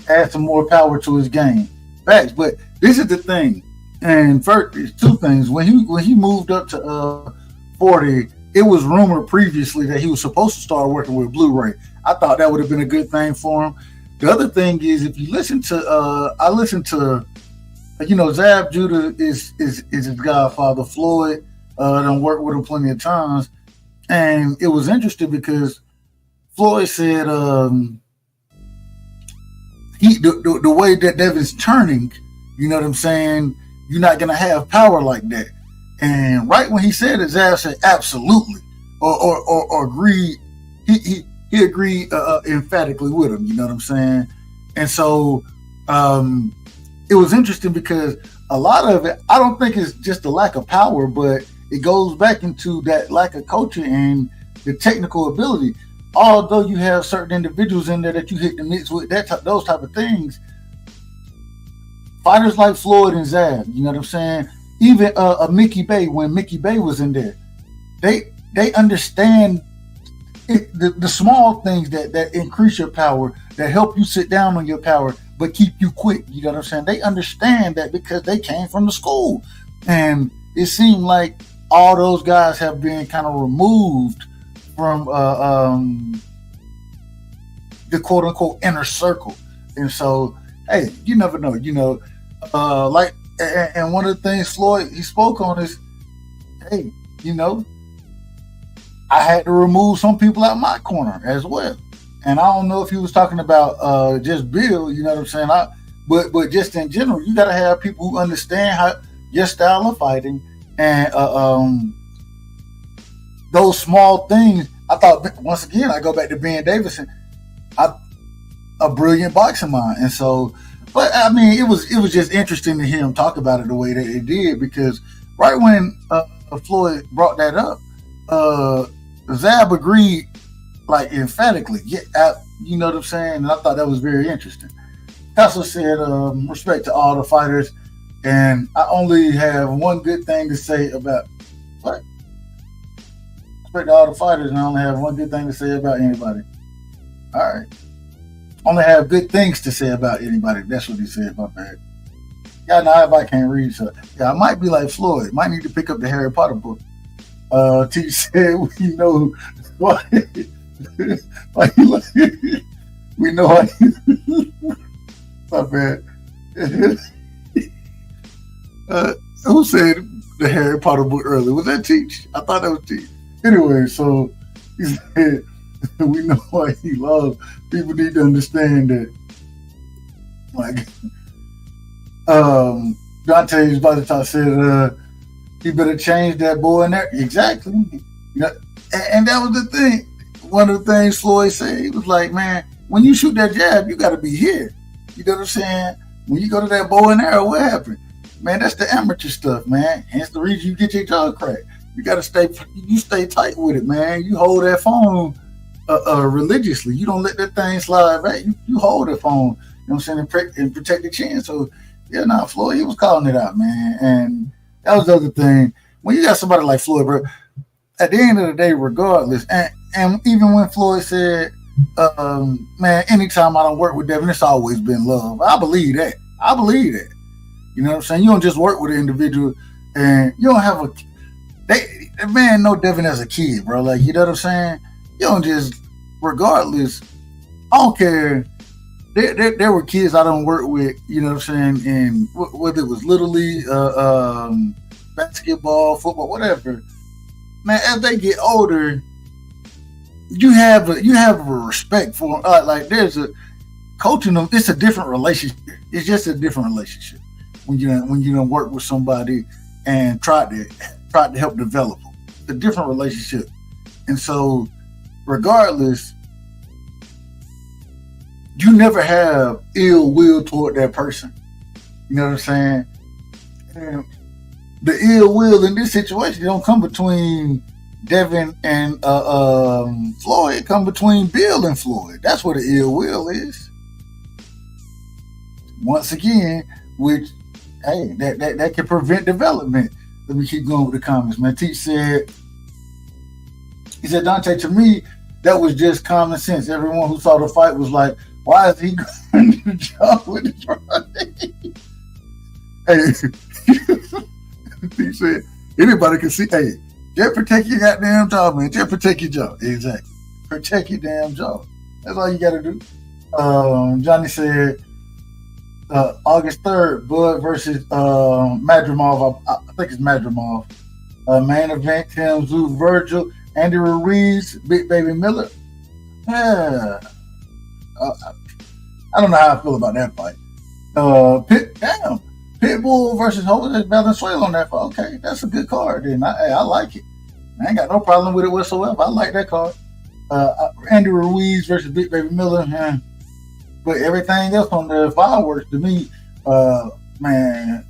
Add some more power to his game. Facts. But this is the thing. And first, it's two things. When he moved up to 40, it was rumored previously that he was supposed to start working with Blu-ray. I thought that would have been a good thing for him. The other thing is, if you listen to, I listened to, Zab Judah is his godfather. Floyd done worked with him plenty of times, and it was interesting because Floyd said the way that Devin's turning, you know what I'm saying, you're not gonna have power like that. And right when he said it, Zab said absolutely, or agreed. He agreed emphatically with him. You know what I'm saying? And so it was interesting because a lot of it, I don't think it's just a lack of power, but it goes back into that lack of culture and the technical ability. Although you have certain individuals in there that you hit the mix with, those type of things, fighters like Floyd and Zab, you know what I'm saying? Even Mickey Bay, when Mickey Bay was in there, they understand the small things that increase your power, that help you sit down on your power, but keep you quick. You know what I'm saying? They understand that because they came from the school. And it seemed like all those guys have been kind of removed from the quote unquote inner circle. And so, hey, you never know, and one of the things Floyd, he spoke on is, hey, I had to remove some people out my corner as well. And I don't know if he was talking about just Bill, you know what I'm saying? But just in general, you got to have people who understand how your style of fighting and those small things. I thought, once again, I go back to Ben Davison, a brilliant boxing mind. And so, but I mean, it was just interesting to hear him talk about it the way that it did, because right when Floyd brought that up, Zab agreed, like, emphatically. Yeah, you know what I'm saying? And I thought that was very interesting. He also said, respect to all the fighters, and I only have one good thing to say about what? Respect to all the fighters, and I only have one good thing to say about anybody. All right. Only have good things to say about anybody. That's what he said, my bad. Yeah, now everybody can't read, so yeah, I might be like Floyd. Might need to pick up the Harry Potter book. T said, we know why. We know why. My bad. Who said the Harry Potter book earlier? Was that Teach? I thought that was Teach. Anyway, so he said, we know why he loves. People need to understand that. Like, Dante's by the top said, he better change that boy in there. Exactly. And that was the thing. One of the things Floyd said, he was like, man, when you shoot that jab, you got to be here. You know what I'm saying? When you go to that bow and arrow, what happened? Man, that's the amateur stuff, man. Hence the reason you get your jaw cracked. You got to stay tight with it, man. You hold that phone religiously. You don't let that thing slide back. You hold that phone, you know what I'm saying, and protect the chin. So, yeah, Floyd, he was calling it out, man. And that was the other thing. When you got somebody like Floyd, bro, at the end of the day, regardless, and even when Floyd said, man, anytime I don't work with Devin, it's always been love. I believe that. You know what I'm saying? You don't just work with an individual and you don't have man know Devin as a kid, bro. Like, you know what I'm saying? You don't just, regardless, I don't care. There were kids I don't work with, you know what I'm saying, and whether it was Little League, basketball, football, whatever. Man, as they get older, you have a respect for them. Like, there's a coaching them. It's a different relationship. It's just a different relationship when you don't work with somebody and try to help develop them. It's a different relationship, and so regardless, you never have ill will toward that person. You know what I'm saying? And the ill will in this situation don't come between Devin and Floyd. It come between Bill and Floyd. That's where the ill will is. Once again, which, hey, that can prevent development. Let me keep going with the comments, man. Teach said, he said, Dante, to me, that was just common sense. Everyone who saw the fight was like, why is he going to the job with his right? Hey, he said, anybody can see, hey, just protect your goddamn jaw, man. Just protect your jaw. Exactly. Protect your damn jaw. That's all you got to do. Johnny said, August 3rd, Bud versus Madrimov. I think it's Madrimov. Main event, Tim Zoo, Virgil, Andy Ruiz, Big Baby Miller. Yeah. I don't know how I feel about that fight. Pitbull versus Jose Valenzuela on that fight. Okay, that's a good card. Then I like it. I ain't got no problem with it whatsoever. I like that card. Andy Ruiz versus Big Baby Miller. But everything else on the fireworks to me, man,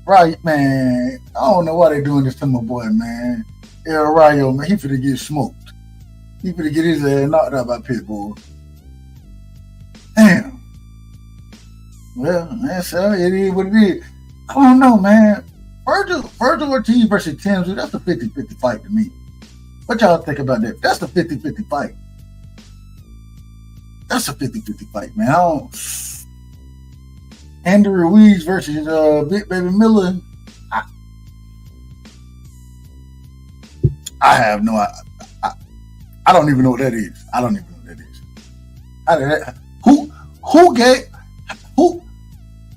Right, man. I don't know why they doing this to my boy, man. El Rayo, man, he finna get smoked. He finna get his ass knocked out by Pitbull. Damn. Well, that's it is what it is. I don't know, man. Virgil Ortiz versus Timsley, that's a 50-50 fight to me. What y'all think about that? That's a 50-50 fight. That's a 50-50 fight, man. Andy Ruiz versus Big Baby Miller. I have no idea. I don't even know what that is. I don't even know what that is. How did that,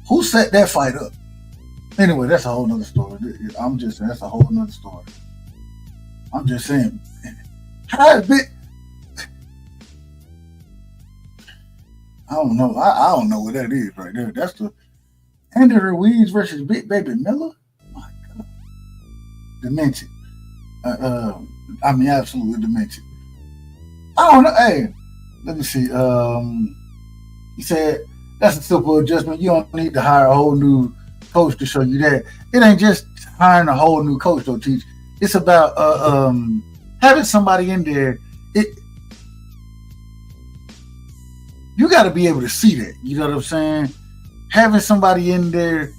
who set that fight up? Anyway, that's a whole nother story. That's a whole nother story. I'm just saying. How big? I don't know. I don't know what that is right there. That's the Andy Ruiz versus Big Baby Miller. My God, Demented. Absolutely demented. I don't know. Hey, let me see. He said that's a simple adjustment. You don't need to hire a whole new coach to show you that. It ain't just hiring a whole new coach, though, Teach. It's about having somebody in there. You got to be able to see that. You know what I'm saying? Having somebody in there,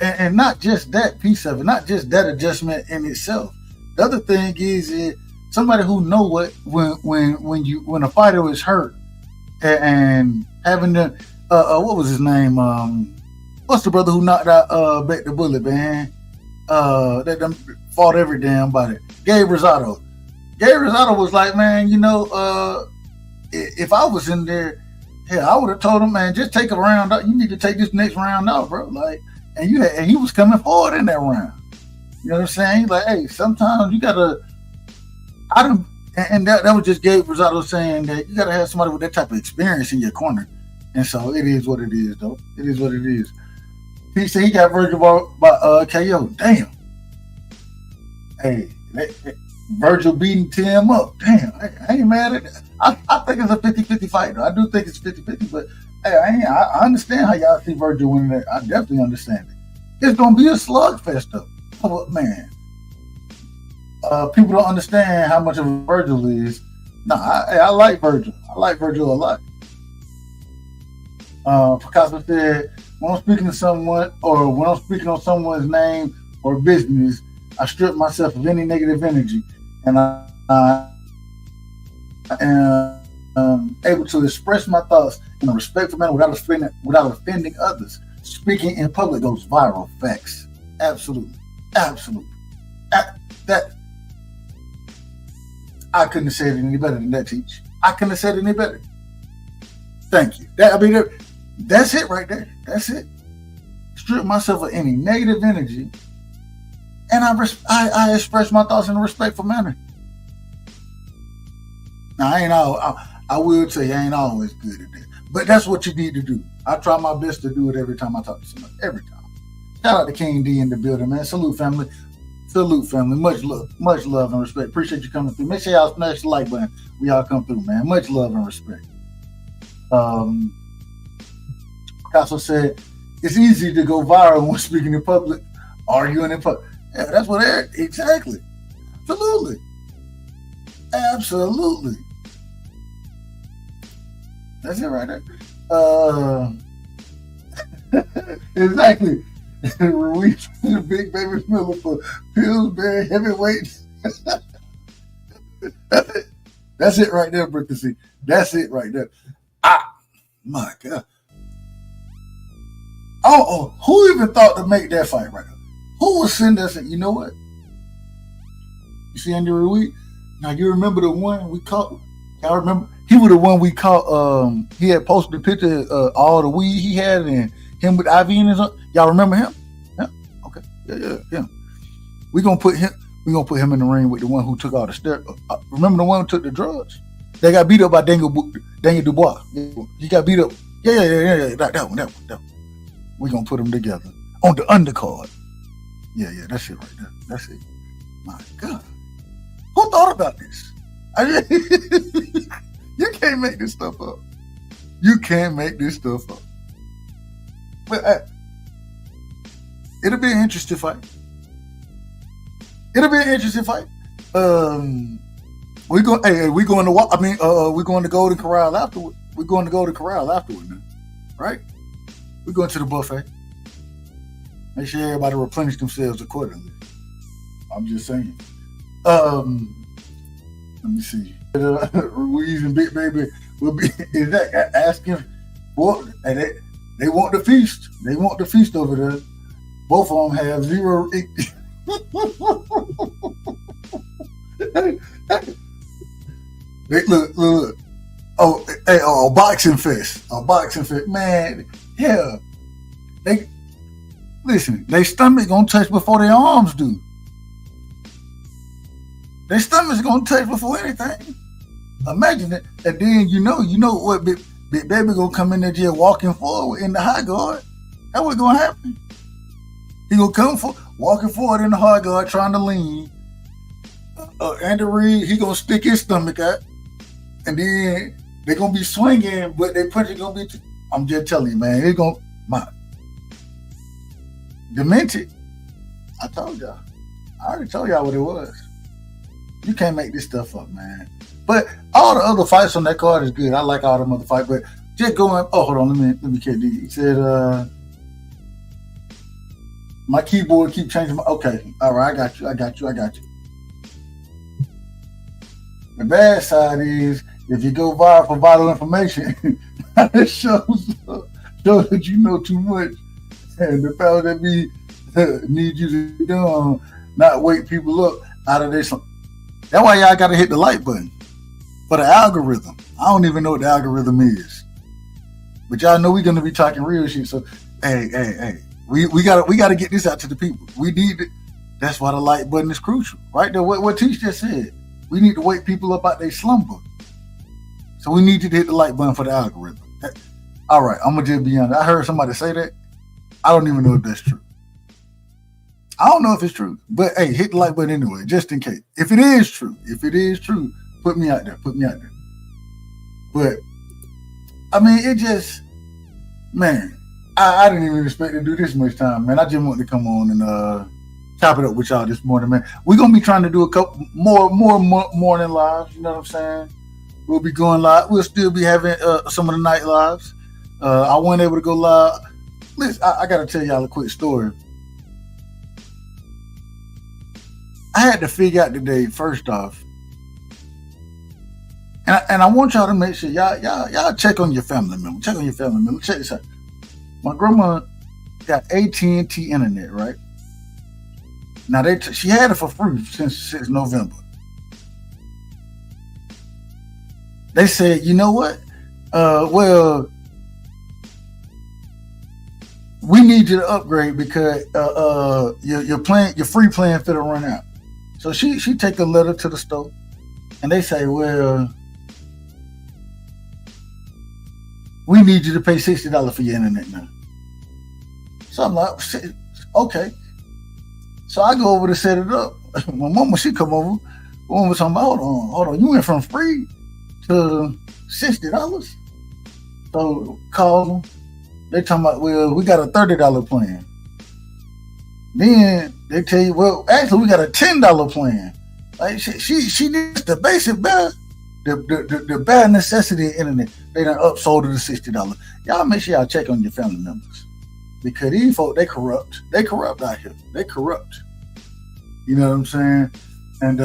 and not just that piece of it, not just that adjustment in itself. The other thing is somebody who know what when a fighter is hurt and having the what was his name? What's the brother who knocked out Bet the Bullet, man? That them fought every damn body. Gabe Rosado. Gabe Rosado was like, man, if I was in there, hell, I would have told him, man, just take a round out. You need to take this next round out, bro. Like, and he was coming forward in that round. You know what I'm saying? He's like, hey, sometimes you gotta. And that was just Gabe Rosado saying that you gotta have somebody with that type of experience in your corner. And so it is what it is, though. It is what it is. He said he got Virgil by KO. Damn. Hey, Virgil beating Tim up. Damn, I ain't mad at that. I think it's a 50-50 fight, though. I do think it's 50-50, but hey, I understand how y'all see Virgil winning that. I definitely understand it. It's going to be a slugfest, though. Oh, man. People don't understand how much of a Virgil is. No, I like Virgil. I like Virgil a lot. Picasso said, when I'm speaking to someone or when I'm speaking on someone's name or business, I strip myself of any negative energy, and I am able to express my thoughts in a respectful manner without offending others. Speaking in public goes viral. Facts. Absolutely. That I couldn't have said it any better than that, Teach. I couldn't have said it any better. Thank you. That's it right there. That's it. Strip myself of any negative energy, and I express my thoughts in a respectful manner. Now, I will say I ain't always good at that, but that's what you need to do. I try my best to do it every time I talk to somebody. Every time. Shout out to King D in the building, man. Salute, family. Much love and respect. Appreciate you coming through. Make sure y'all smash the like button when y'all come through, man. Much love and respect. Picasso said, it's easy to go viral when speaking in public, arguing in public. Yeah, that's what exactly. Absolutely. That's it right there. Exactly. Ruiz, the Big Baby Miller for Pillsbury heavyweight. That's it right there, Brickasy. That's it right there. My God. Oh, who even thought to make that fight right now? Who was sitting there saying, you know what? You see Andy Ruiz? Now, you remember the one we caught? Y'all remember? He was the one we caught. He had posted a picture of all the weed he had and him with IV in his. Y'all remember him? Yeah. Okay. Yeah. We're gonna put him in the ring with the one who took all the steroids. Remember the one who took the drugs? They got beat up by Daniel Dubois. He got beat up. Yeah. That one. We're gonna put them together on the undercard. Yeah, that's it right there. That's it. My God. Who thought about this? You can't make this stuff up. But It'll be an interesting fight. We're going to Golden Corral afterward. We're going to Golden Corral afterward now, right? We're going to the buffet. Make sure everybody replenish themselves accordingly. I'm just saying. Let me see. Ruiz and Big Baby will be asking for, and they want the feast. They want the feast over there. Both of them have zero. Look. Oh, hey, a boxing fest. Man, yeah. Their stomach gonna touch before their arms do. Their stomach's gonna touch before anything. Imagine it. And then you know what Big Baby gonna come in there just walking forward in the high guard. That's what's gonna happen. He gonna come walking forward in the high guard trying to lean. Andy Reid, he gonna stick his stomach out. And then they gonna be swinging, but their punch is gonna be. I'm just telling you, man. It's gonna Demented. I told y'all. I already told y'all what it was. You can't make this stuff up, man. But all the other fights on that card is good. I like all them other fights, but just going. Oh, hold on. Let me catch these. He said, my keyboard keep changing. Okay, all right. I got you. The bad side is if you go viral for vital information, it shows that you know too much, and the power that be need you to do not wake people up out of this. That's why y'all got to hit the like button for the algorithm. I don't even know what the algorithm is, but y'all know we're gonna be talking real shit. So hey, we gotta get this out to the people. We need it. That's why the like button is crucial, right? There, what Teach just said. We need to wake people up out their slumber. So we need you to hit the like button for the algorithm. All right, I'm gonna just be honest. I heard somebody say that. I don't even know if that's true. I don't know if it's true, but hey, hit the like button anyway, just in case. If it is true, put me out there. But I mean, it just, man, I didn't even expect to do this much time, man. I just wanted to come on and chop it up with y'all this morning, man. We're gonna be trying to do a couple more morning lives. You know what I'm saying? We'll be going live. We'll still be having some of the night lives. I wasn't able to go live. Listen, I gotta tell y'all a quick story. I had to figure out today, first off, and I want y'all to make sure y'all check on your family member. Check this out. My grandma got AT&T internet, right? Now she had it for free since November. They said, you know what? Well, we need you to upgrade because your free plan fit to run out. So she take a letter to the store, and they say, well, we need you to pay $60 for your internet now. So I'm like, okay. So I go over to set it up. My mama, she come over. My mama talking about, hold on. You went from free to $60. So call them. They talking about, well, we got a $30 plan. Then they tell you, well, actually, we got a $10 plan. Like she needs the basic bare, the bare necessity of internet. They done upsold it to $60. Y'all make sure y'all check on your family members. Because these folk, they corrupt. They corrupt out here. They corrupt. You know what I'm saying? And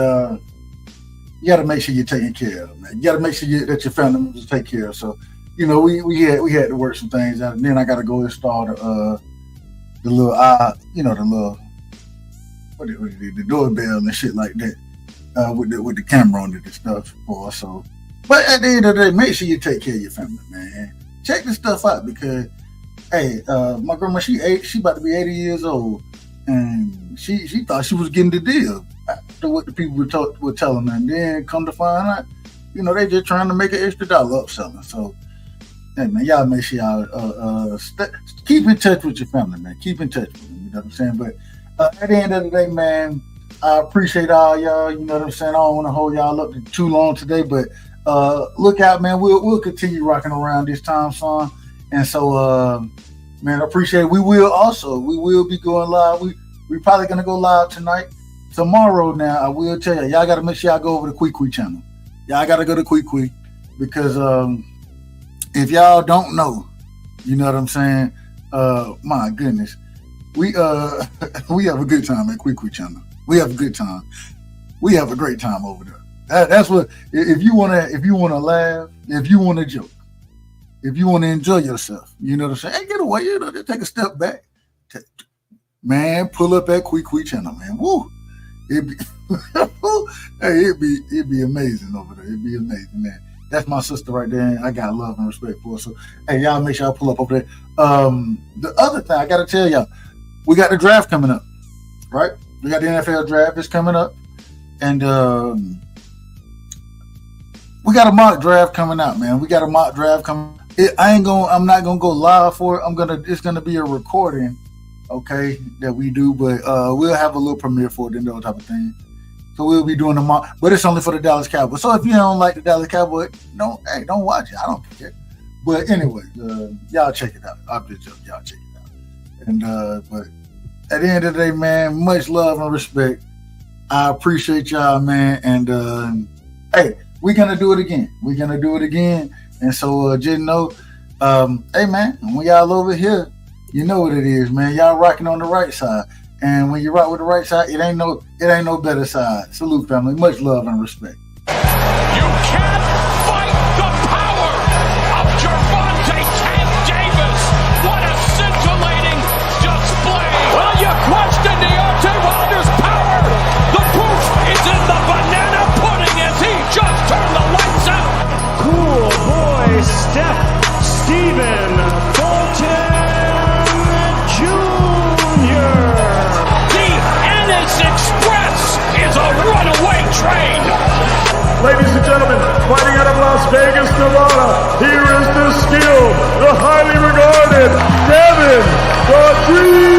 you got to make sure you're taking care of them, man. You got to make sure that your family members take care of. So, you know, we had to work some things out. And then I got to go install the little the doorbell and shit like that with the camera on it and stuff. So, but at the end of the day, make sure you take care of your family, man. Check this stuff out because. Hey, my grandma, she about to be 80 years old, and she thought she was getting the deal after what the people were telling her, and then come to find out, you know, they just trying to make an extra dollar upselling. So, hey man, y'all make sure y'all keep in touch with your family, man. Keep in touch with them. You know what I'm saying? But at the end of the day, man, I appreciate all y'all. You know what I'm saying? I don't want to hold y'all up too long today, but look out, man. We'll continue rocking around this time, son. And so, Man, I appreciate it. We will be going live. We probably gonna go live tonight. Tomorrow now, I will tell y'all gotta make sure y'all go over to Quick channel. Y'all gotta go to Quick because if y'all don't know, you know what I'm saying? My goodness. We have a good time at Quick channel. We have a good time. We have a great time over there. That's what if you wanna laugh, if you wanna joke, if you wanna enjoy yourself, you know what I'm saying? Hey, get away, you know, just take a step back. Man, pull up at Quick channel, man. Woo! It'd be amazing over there. It'd be amazing, man. That's my sister right there, and I got love and respect for her. So, hey, y'all make sure y'all pull up over there. The other thing I gotta tell y'all, we got the draft coming up, right? We got the NFL draft is coming up, and we got a mock draft coming out, man. We got a mock draft coming. I'm not gonna go live for it. It's gonna be a recording, okay, that we do, but we'll have a little premiere for it and those type of thing. So we'll be doing a mock, but it's only for the Dallas Cowboys. So if you don't like the Dallas Cowboys, don't watch it. I don't care. But anyway, y'all check it out. I'm just joking. Y'all check it out. And but at the end of the day, man, much love and respect. I appreciate y'all, man. And hey, we're gonna do it again. And so just know, hey man, when y'all over here, you know what it is, man. Y'all rocking on the right side. And when you rock with the right side, it ain't no better side. Salute, family. Much love and respect. You can't fight the power of Gervonta Tank Davis. What a scintillating display. Well, you question Deontay Wilder's power. The proof is in the banana pudding as he just turned the lights out. Cool boy Stephen Fulton Jr. Express is a runaway train. Ladies and gentlemen, fighting out of Las Vegas, Nevada, here is the skill, the highly regarded Devin the Dream